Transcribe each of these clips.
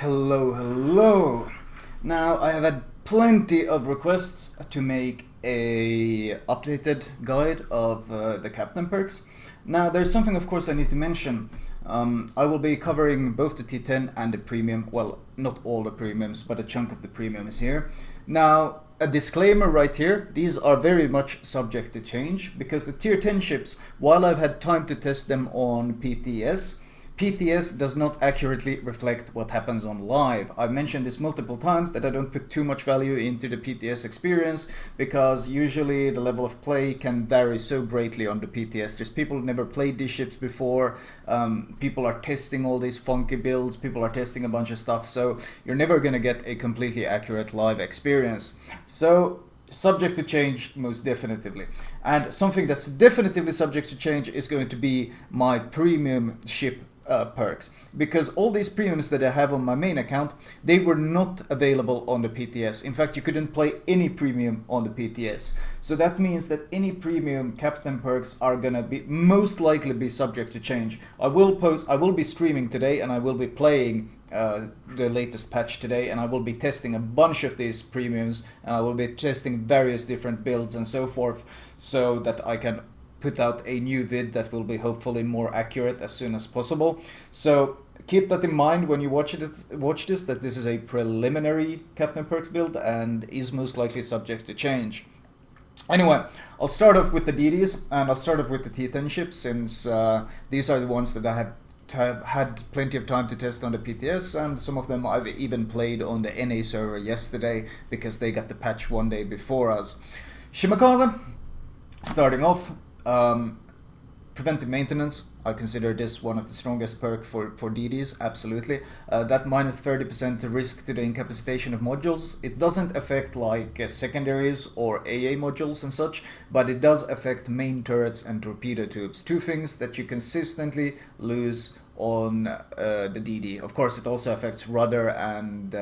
Hello. Now I have had plenty of requests to make a updated guide of the captain perks. Now there's something of course I need to mention. I will be covering both the T10 and the premium, well not all the premiums but a chunk of the premiums here. Now a disclaimer right here, these are very much subject to change because the tier 10 ships, while I've had time to test them on PTS does not accurately reflect what happens on live. I've mentioned this multiple times that I don't put too much value into the PTS experience because usually the level of play can vary so greatly on the PTS. There's people who never played these ships before, people are testing all these funky builds, people are testing a bunch of stuff, so you're never going to get a completely accurate live experience. So subject to change most definitively. And something that's definitively subject to change is going to be my premium ship perks, because all these premiums that I have on my main account, they were not available on the PTS. In fact, you couldn't play any premium on the PTS. So that means that any premium captain perks are gonna be most likely be subject to change. I will be streaming today and I will be playing the latest patch today, and I will be testing a bunch of these premiums and I will be testing various different builds and so forth, so that I can put out a new vid that will be hopefully more accurate as soon as possible. So keep that in mind when you watch this, that this is a preliminary Captain Perks build and is most likely subject to change. Anyway, I'll start off with the DDs, and I'll start off with the T10 ships, since these are the ones that I have had plenty of time to test on the PTS, and some of them I've even played on the NA server yesterday because they got the patch one day before us. Shimakaze, starting off, preventive maintenance. I consider this one of the strongest perk for DDs, absolutely. That minus 30% risk to the incapacitation of modules. It doesn't affect like secondaries or AA modules and such, but it does affect main turrets and torpedo tubes. Two things that you consistently lose on the DD. Of course, it also affects rudder and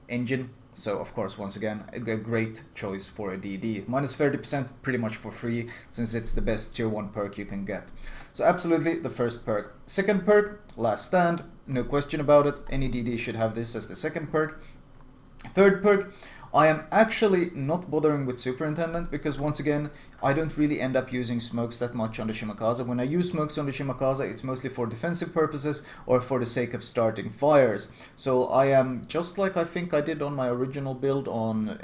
engine. So of course, once again, a great choice for a DD. Minus 30% pretty much for free, since it's the best tier 1 perk you can get. So absolutely the first perk. Second perk, Last Stand, no question about it. Any DD should have this as the second perk. Third perk, I am actually not bothering with Superintendent because, once again, I don't really end up using smokes that much on the Shimakaze. When I use smokes on the Shimakaze, it's mostly for defensive purposes or for the sake of starting fires. So I am, just like I think I did on my original build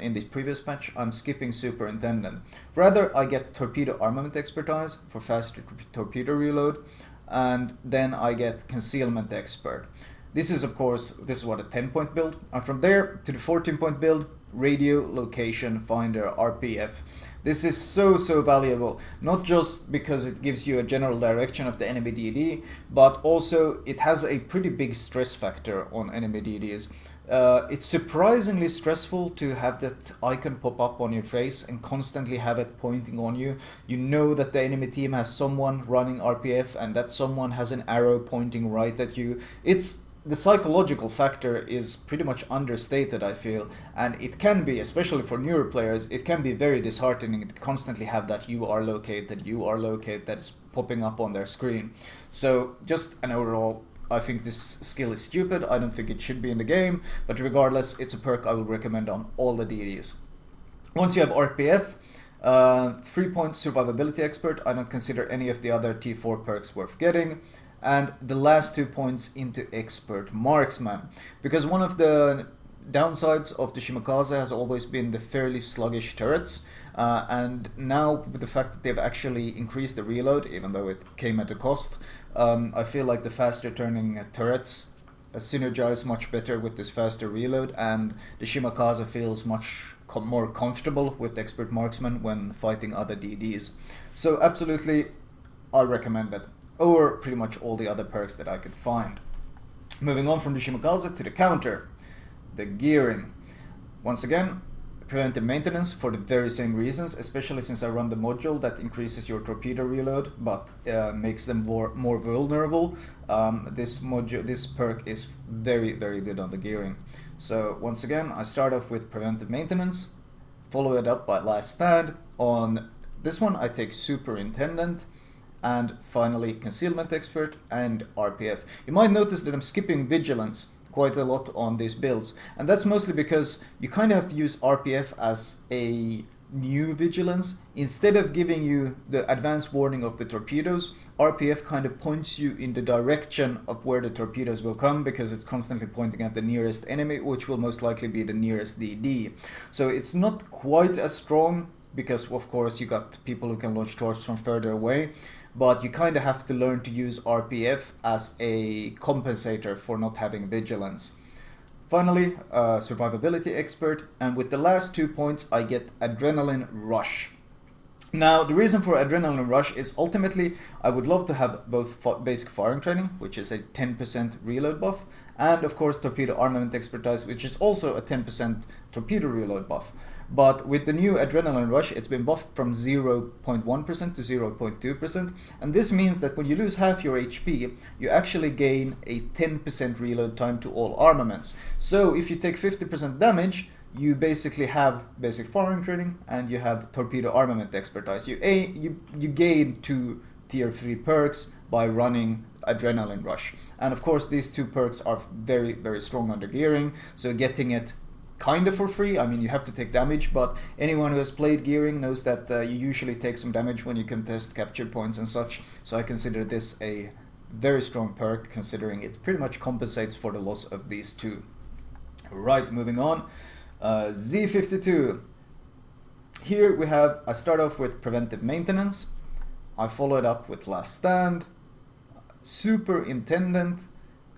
in the previous patch, I'm skipping Superintendent. Rather, I get Torpedo Armament Expertise for faster torpedo reload, and then I get Concealment Expert. This is, of course, this is what, a 10-point build. And from there to the 14-point build, Radio Location Finder, RPF. This is so valuable, not just because it gives you a general direction of the enemy DD, but also it has a pretty big stress factor on enemy DDs. It's surprisingly stressful to have that icon pop up on your face and constantly have it pointing on you. You know that the enemy team has someone running RPF and that someone has an arrow pointing right at you. The psychological factor is pretty much understated, I feel, and it can be, especially for newer players, it can be very disheartening to constantly have that you are located that's popping up on their screen. So just an overall, I think this skill is stupid. I don't think it should be in the game, but regardless, it's a perk I will recommend on all the DDs. Once you have RPF, 3-point Survivability Expert, I don't consider any of the other T4 perks worth getting. And the last 2 points into Expert Marksman, because one of the downsides of the Shimakaze has always been the fairly sluggish turrets, and now with the fact that they've actually increased the reload, even though it came at a cost, I feel like the faster turning turrets synergize much better with this faster reload, and the Shimakaze feels much more comfortable with Expert Marksman when fighting other DDs. So absolutely, I recommend it over pretty much all the other perks that I could find. Moving on from the Shimakaze to the counter, the gearing. Once again, preventive maintenance for the very same reasons, especially since I run the module that increases your torpedo reload but makes them more vulnerable. This perk is very good on the gearing. So once again, I start off with preventive maintenance, follow it up by Last Stand. On this one I take Superintendent, and finally Concealment Expert and RPF. You might notice that I'm skipping Vigilance. quite a lot on these builds, and that's mostly because you kind of have to use RPF as a new vigilance. Instead of giving you the advanced warning of the torpedoes, RPF kind of points you in the direction of where the torpedoes will come, because it's constantly pointing at the nearest enemy, which will most likely be the nearest DD. So it's not quite as strong, because of course you got people who can launch torps from further away, but you kind of have to learn to use RPF as a compensator for not having vigilance. Finally, survivability expert, and with the last 2 points I get adrenaline rush. Now, the reason for adrenaline rush is ultimately I would love to have both basic firing training, which is a 10% reload buff, and of course torpedo armament expertise, which is also a 10% torpedo reload buff. But with the new adrenaline rush, it's been buffed from 0.1% to 0.2%, and this means that when you lose half your HP, you actually gain a 10% reload time to all armaments. So if you take 50% damage, you basically have basic firing training and you have torpedo armament expertise. You gain 2 tier 3 perks by running adrenaline rush, and of course these 2 perks are very, very strong under gearing, so getting it kind of for free. I mean, you have to take damage, but anyone who has played gearing knows that you usually take some damage when you contest capture points and such, so I consider this a very strong perk, considering it pretty much compensates for the loss of these 2. Right, moving on. Z52. Here we have, I start off with preventive maintenance, I follow it up with last stand, superintendent,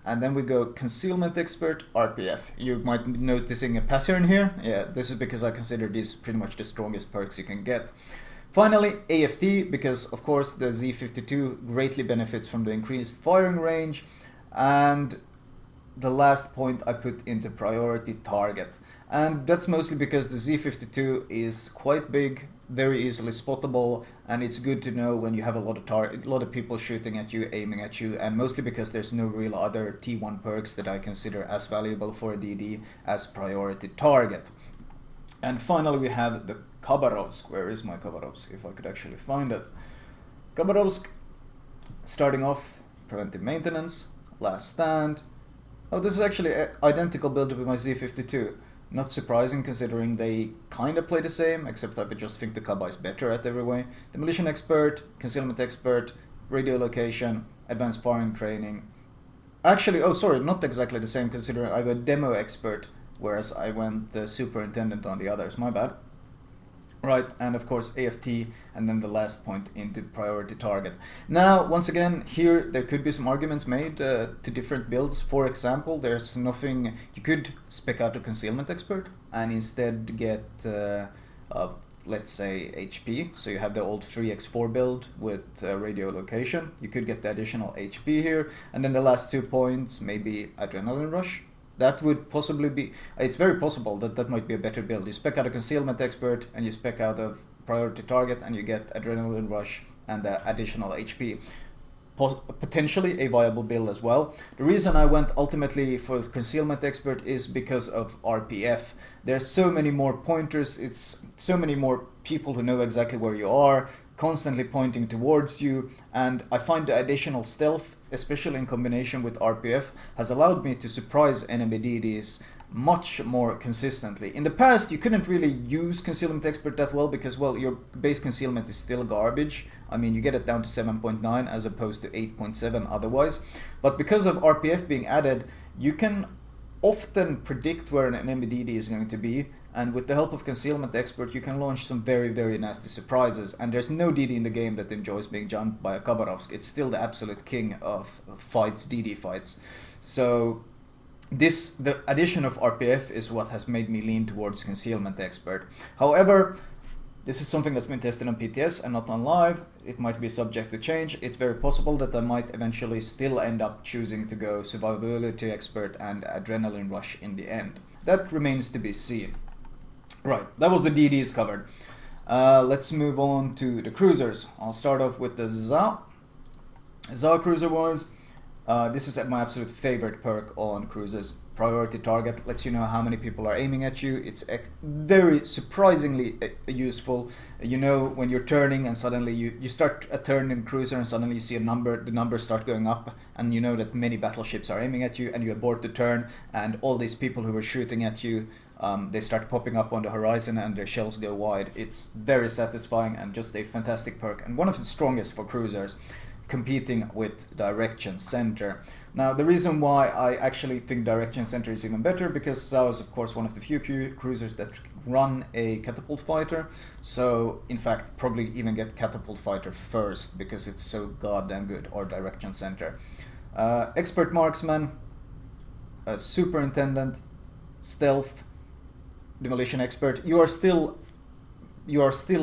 and then we go concealment expert, RPF. You might be noticing a pattern here. Yeah, this is because I consider these pretty much the strongest perks you can get. Finally, AFT, because of course the Z52 greatly benefits from the increased firing range. And the last point I put into priority target. And that's mostly because the Z52 is quite big, very easily spottable, and it's good to know when you have a lot of people shooting at you, aiming at you, and mostly because there's no real other T1 perks that I consider as valuable for a DD as priority target. And finally we have the Khabarovsk. Where is my Khabarovsk? If I could actually find it. Khabarovsk, starting off, preventive maintenance, last stand. Oh, this is actually an identical build with my Z52. Not surprising considering they kind of play the same, except I just think the Kaba is better at every way. Demolition expert, concealment expert, radio location, advanced firing training. Actually, oh sorry, not exactly the same considering I got demo expert, whereas I went superintendent on the others, my bad. Right, and of course AFT, and then the last point into priority target. Now, once again, here there could be some arguments made to different builds. For example, there's nothing, you could spec out a concealment expert and instead get, let's say, HP. So you have the old 3x4 build with radio location. You could get the additional HP here, and then the last 2 points, maybe adrenaline rush. That would possibly be, it's very possible that that might be a better build. You spec out a concealment expert and you spec out a priority target and you get adrenaline rush and the additional HP. Potentially a viable build as well. The reason I went ultimately for the concealment expert is because of RPF. There's so many more pointers, it's so many more people who know exactly where you are, constantly pointing towards you, and I find the additional stealth, especially in combination with RPF, has allowed me to surprise enemy DDs much more consistently. In the past, you couldn't really use concealment expert that well because, well, your base concealment is still garbage. I mean, you get it down to 7.9 as opposed to 8.7 otherwise. But because of RPF being added, you can often predict where an enemy DD is going to be, and with the help of concealment expert you can launch some very, very nasty surprises, and there's no DD in the game that enjoys being jumped by a Khabarovsk. It's still the absolute king of fights, DD fights. So the addition of RPF is what has made me lean towards concealment expert. However, this is something that's been tested on PTS and not on live. It might be subject to change. It's very possible that I might eventually still end up choosing to go survivability expert and adrenaline rush in the end. That remains to be seen. Right, that was the DDs covered. Let's move on to the cruisers. I'll start off with the ZA. ZA cruiser wise, this is my absolute favorite perk on cruisers. priority target lets you know how many people are aiming at you. It's very surprisingly useful. You know when you're turning and suddenly you start a turn in cruiser and suddenly you see the numbers start going up, and you know that many battleships are aiming at you, and you abort the turn, and all these people who were shooting at you, they start popping up on the horizon and their shells go wide. It's very satisfying and just a fantastic perk, and one of the strongest for cruisers, competing with Direction Center. Now the reason why I actually think Direction Center is even better, because Zao is of course one of the few cruisers that run a catapult fighter, so in fact probably even get catapult fighter first because it's so goddamn good, or Direction Center. Expert marksman, superintendent, stealth, demolition expert. You are still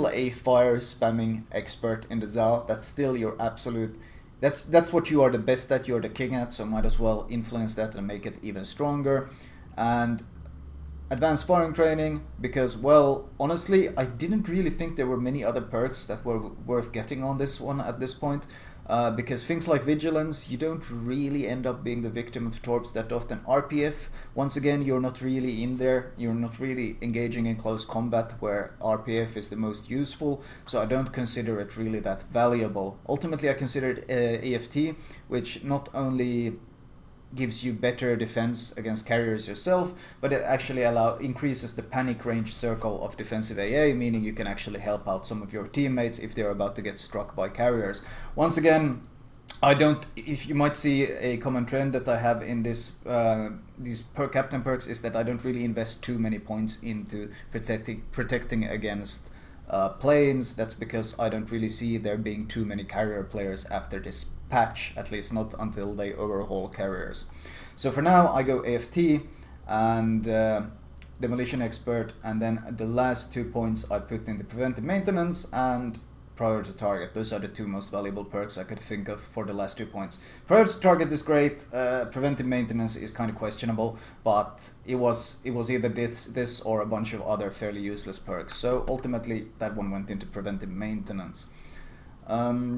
a fire spamming expert in the Zao. That's still your absolute, that's what you are the best at, you're the king at, so might as well influence that and make it even stronger. And advanced firing training, because, well, honestly, I didn't really think there were many other perks that were worth getting on this one at this point. Because things like vigilance, you don't really end up being the victim of torps that often. RPF, once again, you're not really in there, you're not really engaging in close combat where RPF is the most useful, so I don't consider it really that valuable. Ultimately I consider it AFT, which not only gives you better defense against carriers yourself, but it actually increases the panic range circle of defensive AA, meaning you can actually help out some of your teammates if they're about to get struck by carriers. Once again, if you might see a common trend that I have in these captain perks is that I don't really invest too many points into protecting against planes. That's because I don't really see there being too many carrier players after this patch, at least not until they overhaul carriers. So for now I go AFT and demolition expert, and then the last 2 points I put into preventive maintenance and priority target. Those are the two most valuable perks I could think of for the last 2 points. Priority target is great, preventive maintenance is kind of questionable, but it was either this or a bunch of other fairly useless perks, so ultimately that one went into preventive maintenance.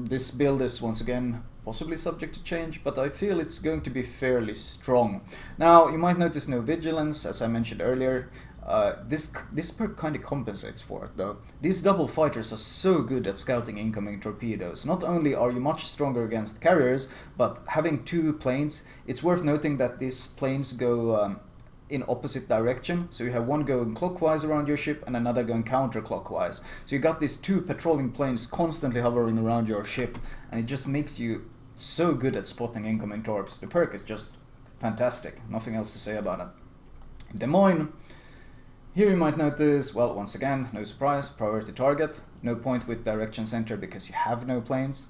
This build is once again possibly subject to change, but I feel it's going to be fairly strong. Now you might notice no vigilance, as I mentioned earlier. This perk kind of compensates for it though. These double fighters are so good at scouting incoming torpedoes. Not only are you much stronger against carriers, but having 2 planes, it's worth noting that these planes go in opposite direction, so you have one going clockwise around your ship and another going counterclockwise. So you got these 2 patrolling planes constantly hovering around your ship, and it just makes you so good at spotting incoming torps. The perk is just fantastic, nothing else to say about it. Des Moines. Here you might notice, well, once again, no surprise, priority target, no point with Direction Center because you have no planes.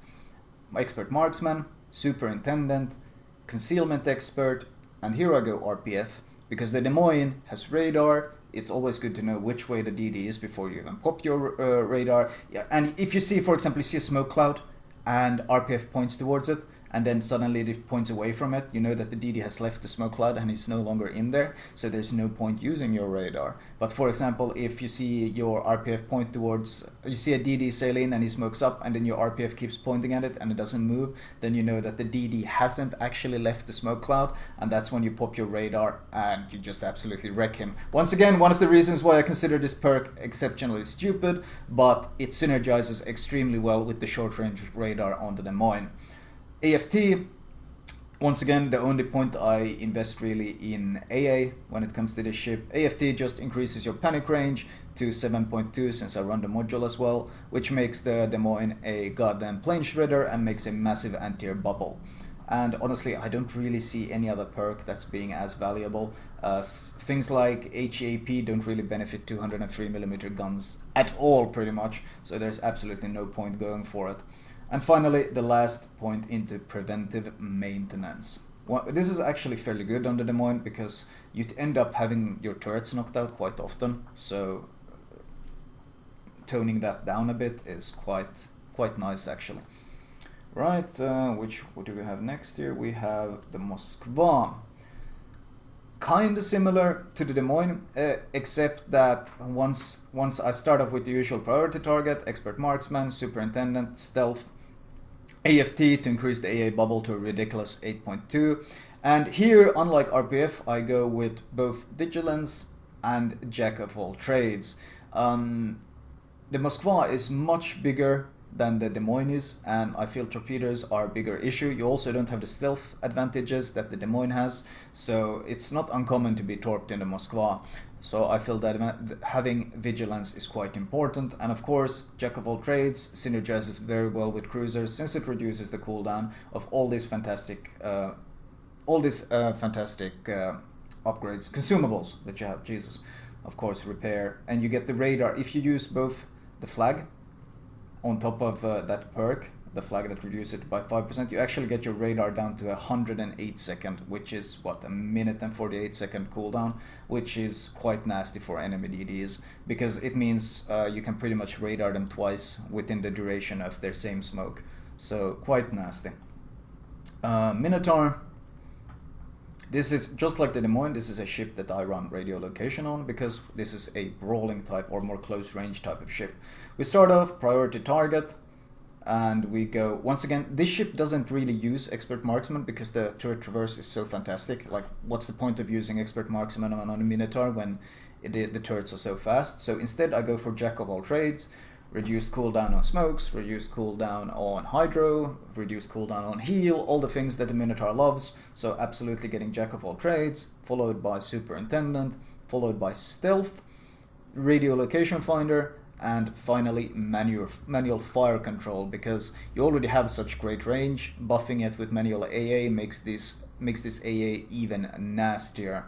Expert marksman, superintendent, concealment expert, and here I go RPF, because the Des Moines has radar. It's always good to know which way the DD is before you even pop your radar. Yeah, and if you see, for example, you see a smoke cloud and RPF points towards it, and then suddenly it points away from it, you know that the DD has left the smoke cloud and is no longer in there, so there's no point using your radar. But for example, if you see your RPF point towards, you see a DD sail in and he smokes up, and then your RPF keeps pointing at it and it doesn't move, then you know that the DD hasn't actually left the smoke cloud, and that's when you pop your radar and you just absolutely wreck him. Once again, one of the reasons why I consider this perk exceptionally stupid, but it synergizes extremely well with the short range radar on the Des Moines. AFT, once again, the only point I invest really in AA when it comes to this ship. AFT just increases your panic range to 7.2 since I run the module as well, which makes the Des Moines a goddamn plane shredder and makes a massive anti-air bubble. And honestly, I don't really see any other perk that's being as valuable. Things like HAP don't really benefit 203mm guns at all, pretty much, so there's absolutely no point going for it. And finally, the last point into preventive maintenance. Well, this is actually fairly good on the Des Moines because you'd end up having your turrets knocked out quite often, so toning that down a bit is quite nice actually. Right, what do we have next here? We have the Moskva. Kinda similar to the Des Moines, except that once I start off with the usual priority target, expert marksman, superintendent, stealth, AFT to increase the AA bubble to a ridiculous 8.2, And here, unlike RPF, I go with both Vigilance and Jack of all trades. The Moskva is much bigger than the Des Moines is, and I feel torpedoes are a bigger issue. You also don't have the stealth advantages that the Des Moines has, so it's not uncommon to be torped in the Moskva. So I feel that having Vigilance is quite important, and of course, Jack of all trades synergizes very well with cruisers since it reduces the cooldown of all these fantastic upgrades, consumables that you have. Jesus, of course, repair, and you get the radar if you use both the flag on top of that perk, the flag that reduces it by 5%. You actually get your radar down to 108 second, which is what, a minute and 48 second cooldown, which is quite nasty for enemy DDs, because it means you can pretty much radar them twice within the duration of their same smoke. So quite nasty. Minotaur. This is just like the Des Moines. This is a ship that I run radio location on because this is a brawling type or more close range type of ship. We start off priority target, and we go once again. This ship doesn't really use expert marksman because the turret traverse is so fantastic. Like, what's the point of using expert marksman on a Minotaur when the turrets are so fast? So instead, I go for Jack of all trades. Reduced cooldown on smokes, reduced cooldown on hydro, reduced cooldown on heal, all the things that the Minotaur loves. So absolutely getting Jack of all trades, followed by Superintendent, followed by Stealth, Radio Location Finder, and finally manual fire control, because you already have such great range. Buffing it with manual AA makes this AA even nastier.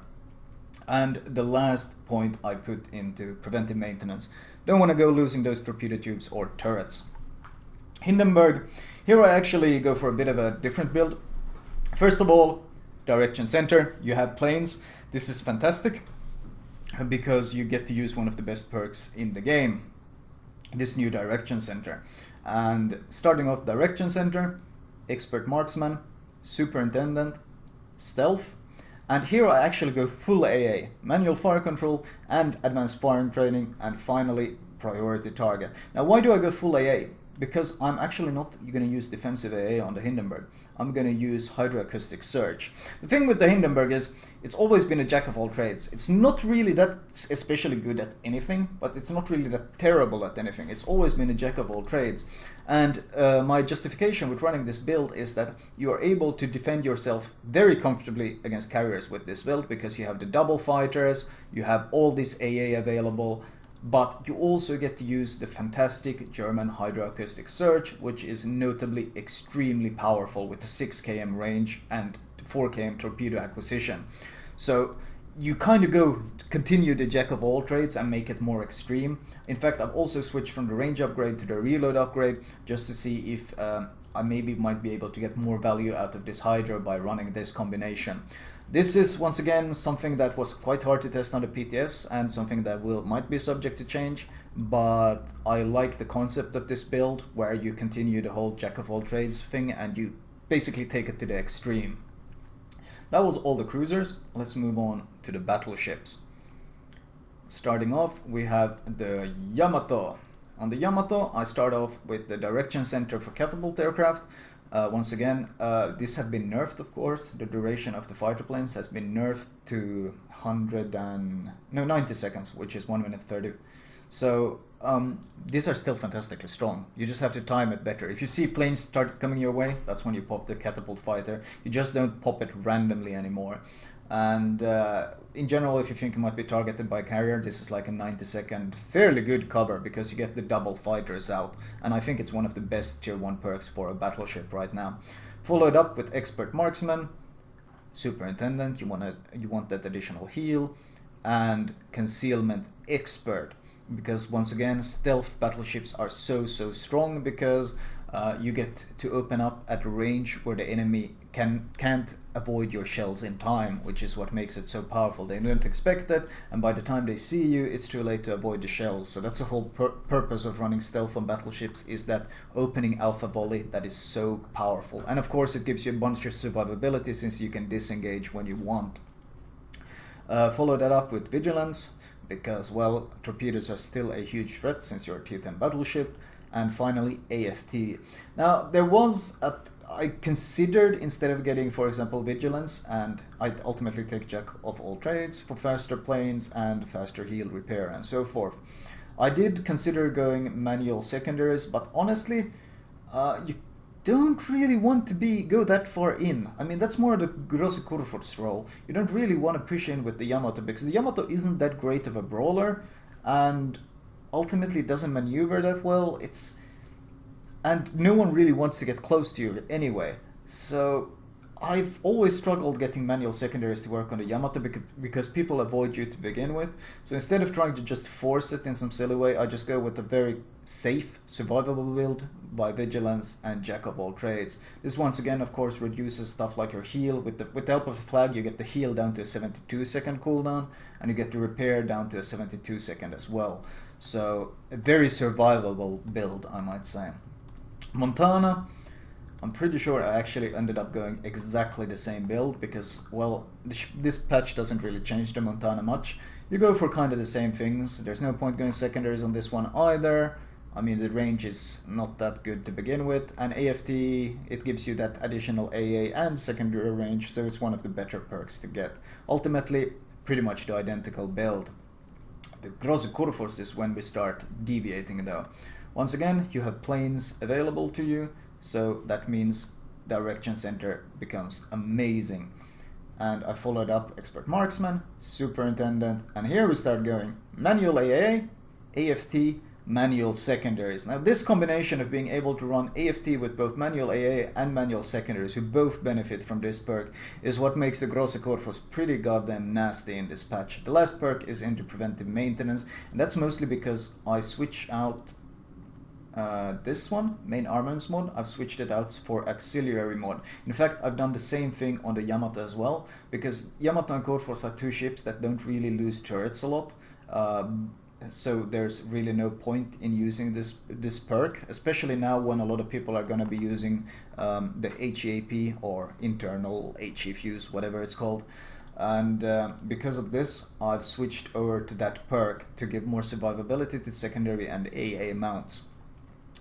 And the last point I put into preventive maintenance. Don't want to go losing those torpedo tubes or turrets. Hindenburg. Here I actually go for a bit of a different build. First of all, direction center. You have planes. This is fantastic because you get to use one of the best perks in the game, this new direction center. And starting off direction center, expert marksman, superintendent, stealth. And here I actually go full AA, manual fire control and advanced firing training, and finally priority target. Now why do I go full AA? Because I'm actually not going to use defensive AA on the Hindenburg. I'm going to use hydroacoustic surge. The thing with the Hindenburg is it's always been a jack of all trades. It's not really that especially good at anything, but it's not really that terrible at anything. It's always been a jack of all trades. And my justification with running this build is that you are able to defend yourself very comfortably against carriers with this build, because you have the double fighters, you have all this AA available, but you also get to use the fantastic German hydroacoustic surge, which is notably extremely powerful with the 6 km range and 4 km torpedo acquisition. So you kind of continue the jack of all trades and make it more extreme. In fact, I've also switched from the range upgrade to the reload upgrade just to see if I maybe might be able to get more value out of this hydro by running this combination. This is once again something that was quite hard to test on the PTS and something that might be subject to change, but I like the concept of this build where you continue the whole jack of all trades thing and you basically take it to the extreme. That was all the cruisers. Let's move on to the battleships. Starting off, we have the Yamato. On the Yamato, I start off with the direction center for catapult aircraft. Once again, this has been nerfed, of course. The duration of the fighter planes has been nerfed to 90 seconds, which is 1 minute 30. So these are still fantastically strong. You just have to time it better. If you see planes start coming your way, that's when you pop the catapult fighter. You just don't pop it randomly anymore. And in general, if you think you might be targeted by a carrier, this is like a 90-second fairly good cover because you get the double fighters out, and I think it's one of the best tier 1 perks for a battleship right now. Followed up with expert marksman, superintendent, you want that additional heal, and concealment expert, because once again stealth battleships are so strong because you get to open up at a range where the enemy can't avoid your shells in time, which is what makes it so powerful. They don't expect it, and by the time they see you, it's too late to avoid the shells. So that's the whole purpose of running stealth on battleships, is that opening alpha volley that is so powerful. And of course it gives you a bunch of survivability since you can disengage when you want. Follow that up with vigilance, because, well, torpedoes are still a huge threat since you're a T-10 battleship. And finally, AFT. Now, there was I considered, instead of getting, for example, Vigilance, and I'd ultimately take Jack of all trades for faster planes and faster heal repair and so forth. I did consider going manual secondaries, but honestly, you don't really want to go that far in. I mean, that's more the Grosse Kurfürst's role. You don't really want to push in with the Yamato, because the Yamato isn't that great of a brawler, and ultimately doesn't maneuver that well. And no one really wants to get close to you anyway. So I've always struggled getting manual secondaries to work on the Yamato because people avoid you to begin with. So instead of trying to just force it in some silly way, I just go with a very safe, survivable build by Vigilance and Jack of all trades. This once again, of course, reduces stuff like your heal. With the help of the flag, you get the heal down to a 72-second cooldown, and you get the repair down to a 72-second as well. So a very survivable build, I might say. Montana, I'm pretty sure I actually ended up going exactly the same build because, well, this patch doesn't really change the Montana much. You go for kind of the same things. There's no point going secondaries on this one either. I mean, the range is not that good to begin with, and AFT, it gives you that additional AA and secondary range, so it's one of the better perks to get. Ultimately, pretty much the identical build. The Grosse Kurfürst is when we start deviating though. Once again, you have planes available to you, so that means Direction Center becomes amazing. And I followed up Expert Marksman, Superintendent, and here we start going manual AA, AFT, manual secondaries. Now this combination of being able to run AFT with both manual AA and manual secondaries, who both benefit from this perk, is what makes the Grosse Kurfürst pretty goddamn nasty in this patch. The last perk is into preventive maintenance, and that's mostly because I switch out this one, main armaments mod, I've switched it out for auxiliary mod. In fact, I've done the same thing on the Yamato as well, because Yamato and Kurfürst are two ships that don't really lose turrets a lot. So there's really no point in using this perk, especially now when a lot of people are going to be using the HEAP or internal HE fuse, whatever it's called. And because of this, I've switched over to that perk to give more survivability to secondary and AA mounts.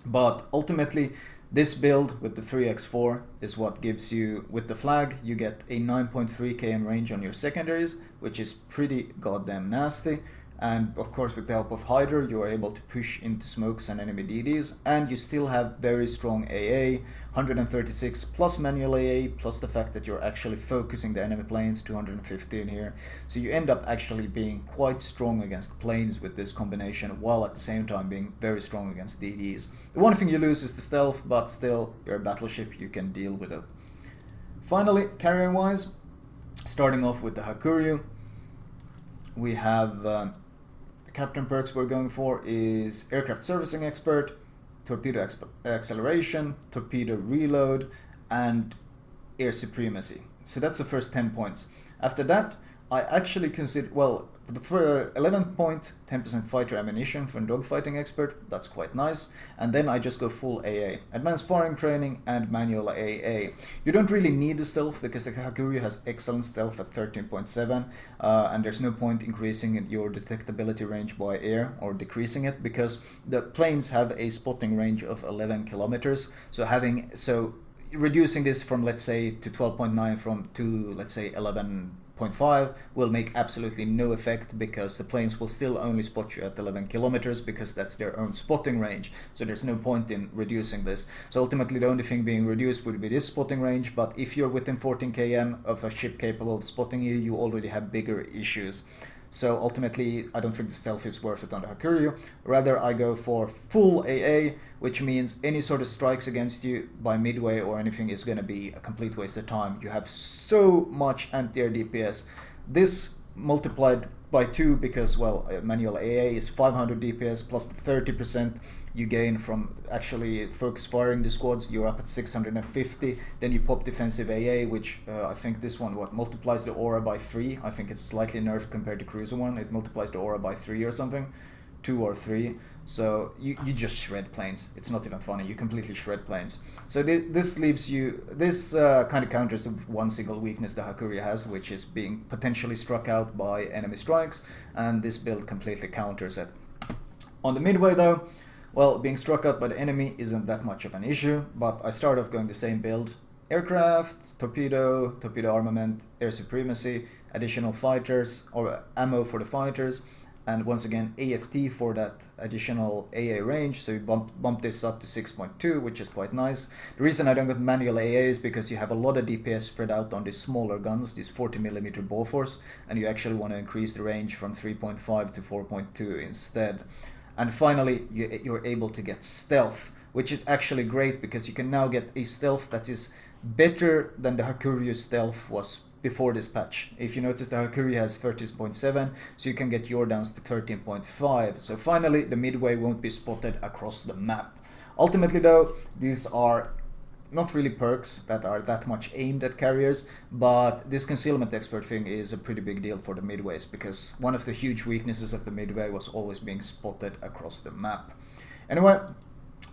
But ultimately, this build with the 3x4 is what gives you, with the flag, you get a 9.3 km range on your secondaries, which is pretty goddamn nasty. And of course, with the help of Hydra, you are able to push into smokes and enemy DDs, and you still have very strong AA, 136 plus manual AA, plus the fact that you're actually focusing the enemy planes, 215 here. So you end up actually being quite strong against planes with this combination, while at the same time being very strong against DDs. The one thing you lose is the stealth, but still, you're a battleship, you can deal with it. Finally, carrier-wise, starting off with the Hakuryu, we have the captain perks we're going for is Aircraft Servicing Expert, Torpedo Acceleration, Torpedo Reload, and Air Supremacy. So that's the first 10 points. After that, I actually consider, well, for 11 point, 10% fighter ammunition from Dogfighting Expert, that's quite nice. And then I just go full AA, Advanced Firing Training and Manual AA. You don't really need the stealth because the Hakuryu has excellent stealth at 13.7, and there's no point increasing your detectability range by air or decreasing it because the planes have a spotting range of 11 kilometers. So reducing this from, let's say, to 12.9 to, let's say, 11.5 will make absolutely no effect because the planes will still only spot you at 11 kilometers because that's their own spotting range. So there's no point in reducing this. So ultimately the only thing being reduced would be this spotting range, but if you're within 14 km of a ship capable of spotting you, you already have bigger issues. So ultimately, I don't think the stealth is worth it on the Hakuryu. Rather, I go for full AA, which means any sort of strikes against you by midway or anything is going to be a complete waste of time. You have so much anti-air DPS. This multiplied by 2 because, well, manual AA is 500 DPS plus the 30% you gain from actually focus firing the squads. You're up at 650. Then you pop defensive AA, which I think this one multiplies the aura by 3. I think it's slightly nerfed compared to Cruiser one. It multiplies the aura by 3 or something, 2 or 3. So you just shred planes. It's not even funny. You completely shred planes. So this leaves you, this kind of counters one single weakness the Hakuryu has, which is being potentially struck out by enemy strikes, and this build completely counters it. On the midway though, Well, being struck out by the enemy isn't that much of an issue, but I start off going the same build. Aircraft, torpedo, torpedo armament, air supremacy, additional fighters, or ammo for the fighters, and once again AFT for that additional AA range, so you bump this up to 6.2, which is quite nice. The reason I don't get manual AA is because you have a lot of DPS spread out on these smaller guns, these 40mm Bofors, and you actually want to increase the range from 3.5 to 4.2 instead. And finally, you're able to get stealth, which is actually great because you can now get a stealth that is better than the Hakuryu stealth was before this patch. If you notice, the Hakuryu has 13.7, so you can get your downs to 13.5. So finally, the midway won't be spotted across the map. Ultimately though, these are not really perks that are that much aimed at carriers, but this concealment expert thing is a pretty big deal for the midways, because one of the huge weaknesses of the midway was always being spotted across the map. Anyway,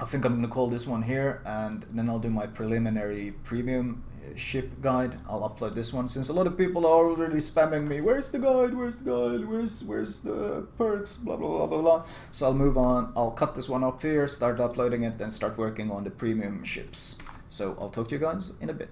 I think I'm gonna call this one here, and then I'll do my preliminary premium ship guide. I'll upload this one since a lot of people are already spamming me. Where's the guide? Where's the guide? Where's the perks? Blah blah blah blah blah. So I'll move on. I'll cut this one up here, start uploading it, then start working on the premium ships. So I'll talk to you guys in a bit.